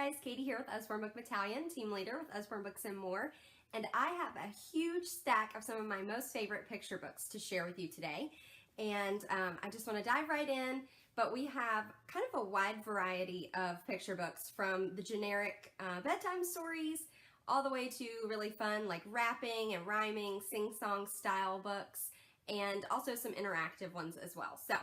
guys, Katie here with Usborne Book Battalion, team leader with Usborne Books and More, and I have a huge stack of some of my most favorite picture books to share with you today. And I just want to dive right in, but we have kind of a wide variety of picture books, from the generic bedtime stories all the way to really fun like rapping and rhyming, sing-song style books, and also some interactive ones as well. So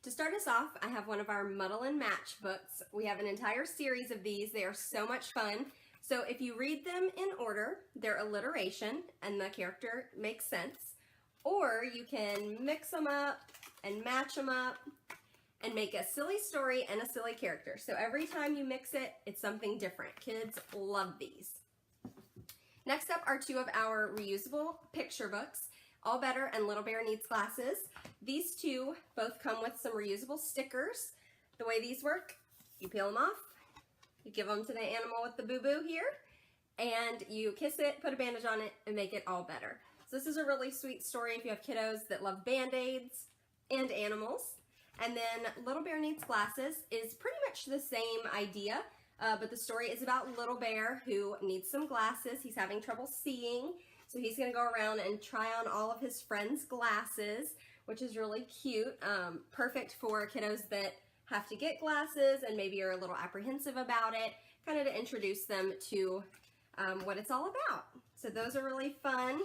to start us off, I have one of our Muddle and Match books. We have an entire series of these. They are so much fun. So if you read them in order, they're alliteration and the character makes sense. Or you can mix them up and match them up and make a silly story and a silly character. So every time you mix it, it's something different. Kids love these. Next up are two of our reusable picture books, All Better and Little Bear Needs Glasses. These two both come with some reusable stickers. The way these work, you peel them off, you give them to the animal with the boo-boo here, and you kiss it, put a bandage on it, and make it all better. So this is a really sweet story if you have kiddos that love Band-Aids and animals. And then Little Bear Needs Glasses is pretty much the same idea, but the story is about Little Bear who needs some glasses. He's having trouble seeing. So he's going to go around and try on all of his friends' glasses, which is really cute. Perfect for kiddos that have to get glasses and maybe are a little apprehensive about it, kind of to introduce them to what it's all about. So those are really fun.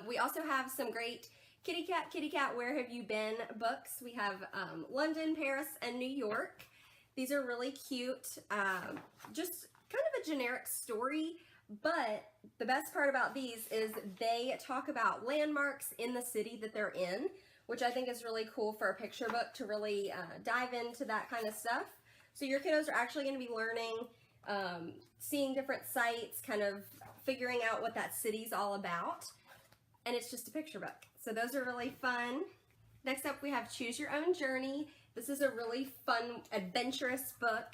We also have some great Kitty Cat, Where Have You Been books. We have London, Paris, and New York. These are really cute, just kind of a generic story. But the best part about these is they talk about landmarks in the city that they're in, which I think is really cool for a picture book to really dive into that kind of stuff. So your kiddos are actually going to be learning, seeing different sites, kind of figuring out what that city's all about. And it's just a picture book. So those are really fun. Next up we have Choose Your Own Journey. This is a really fun, adventurous book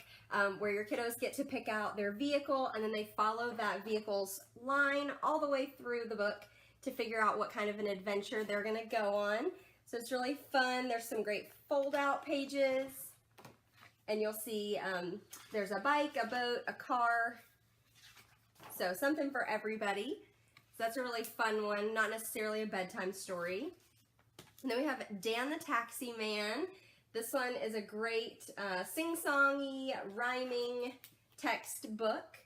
where your kiddos get to pick out their vehicle and then they follow that vehicle's line all the way through the book to figure out what kind of an adventure they're going to go on. So it's really fun. There's some great fold-out pages, and you'll see there's a bike, a boat, a car, so something for everybody. So that's a really fun one, not necessarily a bedtime story. And then we have Dan the Taxi Man. This one is a great sing-songy, rhyming text book,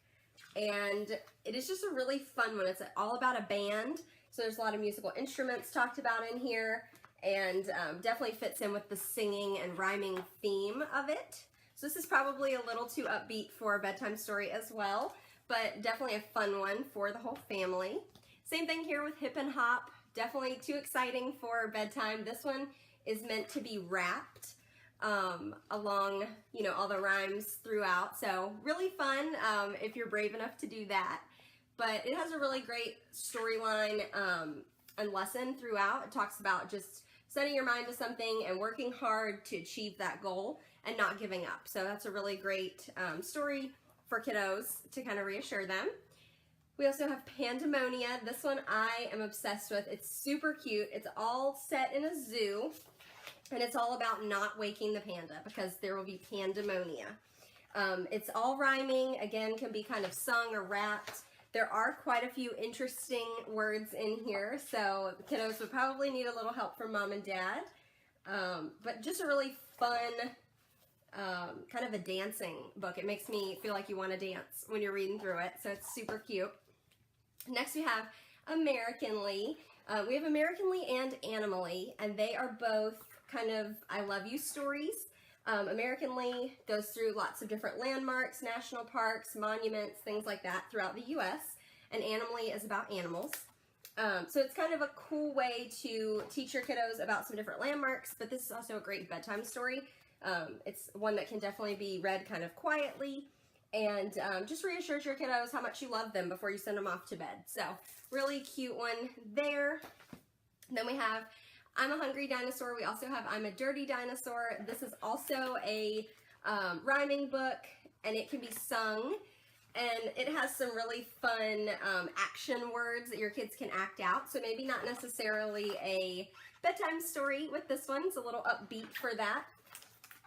and it is just a really fun one. It's all about a band, so there's a lot of musical instruments talked about in here, and definitely fits in with the singing and rhyming theme of it. So this is probably a little too upbeat for a bedtime story as well, but definitely a fun one for the whole family. Same thing here with Hip and Hop. Definitely too exciting for bedtime. This one is meant to be rapped along, you know, all the rhymes throughout. So really fun if you're brave enough to do that. But it has a really great storyline and lesson throughout. It talks about just setting your mind to something and working hard to achieve that goal and not giving up. So that's a really great story for kiddos to kind of reassure them. We also have Pandemonium. This one I am obsessed with. It's super cute. It's all set in a zoo, and it's all about not waking the panda because there will be pandemonium. It's all rhyming. Again, can be kind of sung or rapped. There are quite a few interesting words in here, so the kiddos would probably need a little help from mom and dad. But just a really fun, kind of a dancing book. It makes me feel like you want to dance when you're reading through it, so it's super cute. Next we have Americanly. We have Americanly and Animally, and they are both kind of I love you stories. Americanly goes through lots of different landmarks, national parks, monuments, things like that throughout the U.S., and Animally is about animals. So it's kind of a cool way to teach your kiddos about some different landmarks, but this is also a great bedtime story. It's one that can definitely be read kind of quietly, and just reassures your kiddos how much you love them before you send them off to bed. So really cute one there. And then we have I'm a Hungry Dinosaur. We also have I'm a Dirty Dinosaur. This is also a rhyming book, and it can be sung, and it has some really fun action words that your kids can act out. So maybe not necessarily a bedtime story with this one. It's a little upbeat for that.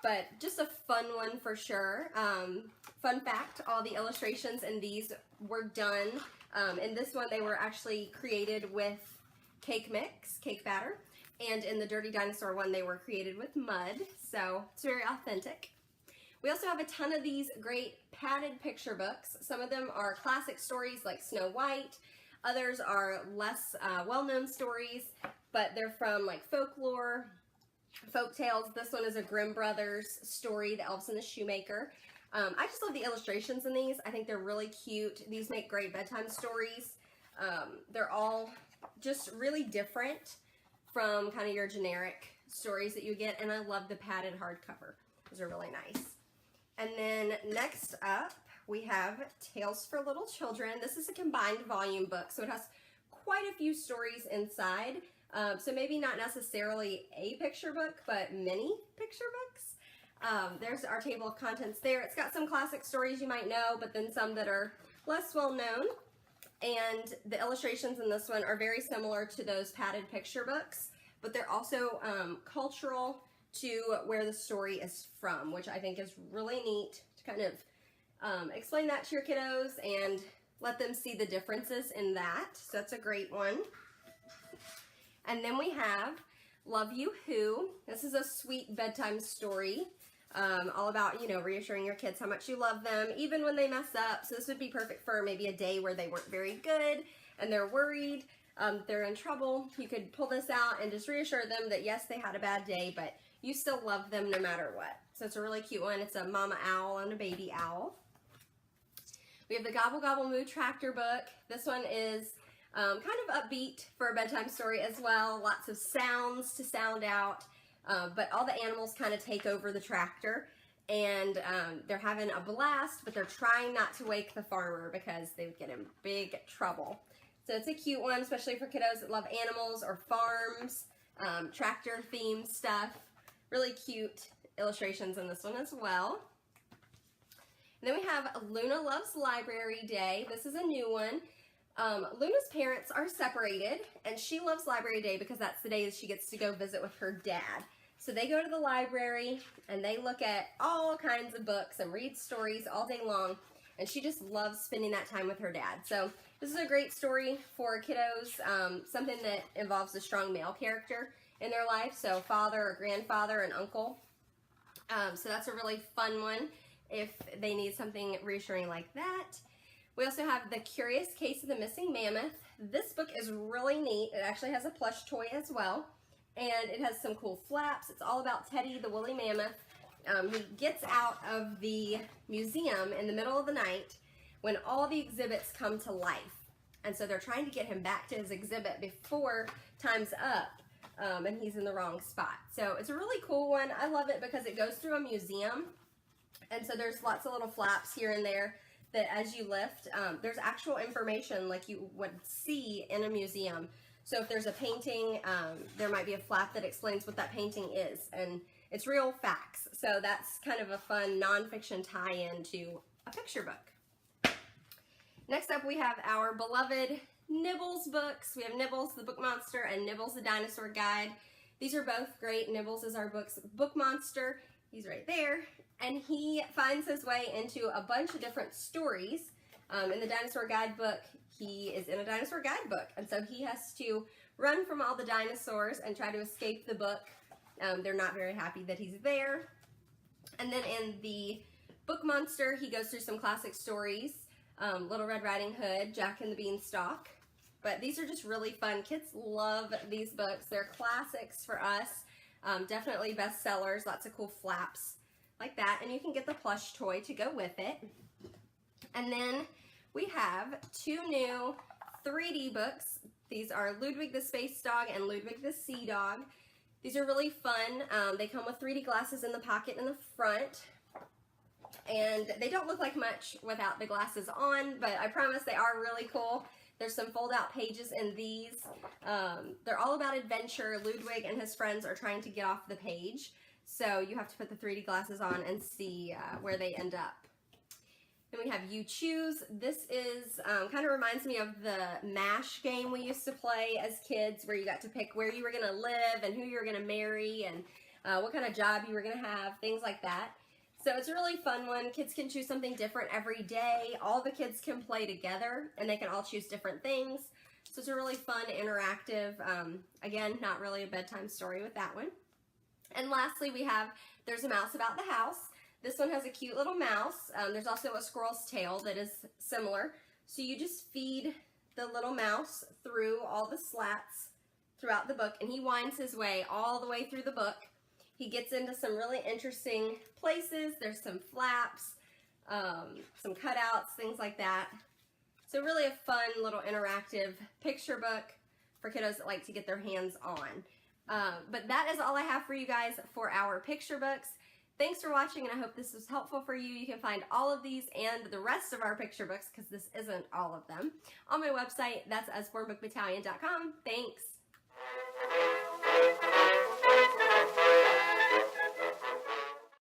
but just a fun one for sure. Fun fact, all the illustrations in these were done. In this one, they were actually created with cake mix, cake batter. And in the Dirty Dinosaur one, they were created with mud. So it's very authentic. We also have a ton of these great padded picture books. Some of them are classic stories like Snow White. Others are less well-known stories, but they're from like Folklore, folk tales. This one is a Grimm Brothers story, The Elves and the Shoemaker. I just love the illustrations in these. I think they're really cute. These make great bedtime stories. They're all just really different from kind of your generic stories that you get, and I love the padded hardcover. Those are really nice. And then next up, we have Tales for Little Children. This is a combined volume book, so it has quite a few stories inside. So maybe not necessarily a picture book, but many picture books. There's our table of contents there. It's got some classic stories you might know, but then some that are less well known. And the illustrations in this one are very similar to those padded picture books, but they're also cultural to where the story is from, which I think is really neat to kind of explain that to your kiddos and let them see the differences in that. So that's a great one. And then we have You Whoo. This is a sweet bedtime story, all about, you know, reassuring your kids how much you love them, even when they mess up. So this would be perfect for maybe a day where they weren't very good and they're worried, they're in trouble. You could pull this out and just reassure them that yes, they had a bad day, but you still love them no matter what. So it's a really cute one. It's a mama owl and a baby owl. We have the Gobble Gobble Moo Tractor book. This one is kind of upbeat for a bedtime story as well. Lots of sounds to sound out, but all the animals kind of take over the tractor, and they're having a blast, but they're trying not to wake the farmer because they would get in big trouble. So it's a cute one, especially for kiddos that love animals or farms, tractor themed stuff. Really cute illustrations in this one as well. And then we have Luna Loves Library Day. This is a new one. Luna's parents are separated, and she loves Library Day because that's the day that she gets to go visit with her dad. So they go to the library, and they look at all kinds of books and read stories all day long, and she just loves spending that time with her dad. So this is a great story for kiddos, something that involves a strong male character in their life, so father or grandfather and uncle. So that's a really fun one if they need something reassuring like that. We also have The Curious Case of the Missing Mammoth. This book is really neat. It actually has a plush toy as well, and it has some cool flaps. It's all about Teddy the woolly mammoth. He gets out of the museum in the middle of the night when all the exhibits come to life, and so they're trying to get him back to his exhibit before time's up. And he's in the wrong spot. So it's a really cool one. I love it because it goes through a museum, and so there's lots of little flaps here and there that as you lift, there's actual information like you would see in a museum. So if there's a painting, there might be a flap that explains what that painting is, and it's real facts. So that's kind of a fun nonfiction tie-in to a picture book. Next up, we have our beloved Nibbles books. We have Nibbles the Book Monster and Nibbles the Dinosaur Guide. These are both great. Nibbles is our book's book monster. He's right there. And he finds his way into a bunch of different stories. In the Dinosaur Guidebook, he is in a dinosaur guidebook. And so he has to run from all the dinosaurs and try to escape the book. They're not very happy that he's there. And then in the Book Monster, he goes through some classic stories. Little Red Riding Hood, Jack and the Beanstalk. But these are just really fun. Kids love these books. They're classics for us. Definitely bestsellers. Lots of cool flaps like that. And you can get the plush toy to go with it. And then we have two new 3D books. These are Ludwig the Space Dog and Ludwig the Sea Dog. These are really fun. They come with 3D glasses in the pocket in the front. And they don't look like much without the glasses on, but I promise they are really cool. There's some fold-out pages in these. They're all about adventure. Ludwig and his friends are trying to get off the page, so you have to put the 3D glasses on and see where they end up. Then we have You Choose. This is kind of reminds me of the MASH game we used to play as kids, where you got to pick where you were going to live and who you were going to marry, and what kind of job you were going to have, things like that. So it's a really fun one. Kids can choose something different every day. All the kids can play together, and they can all choose different things. So it's a really fun, interactive, again, not really a bedtime story with that one. And lastly, we have There's a Mouse About the House. This one has a cute little mouse. There's also a squirrel's tail that is similar. So you just feed the little mouse through all the slats throughout the book, and he winds his way all the way through the book. He gets into some really interesting places. There's some flaps, some cutouts, things like that. So really a fun little interactive picture book for kiddos that like to get their hands on. But that is all I have for you guys for our picture books. Thanks for watching, and I hope this was helpful for you. You can find all of these and the rest of our picture books, because this isn't all of them, on my website. That's usbornebookbattalion.com. Thanks.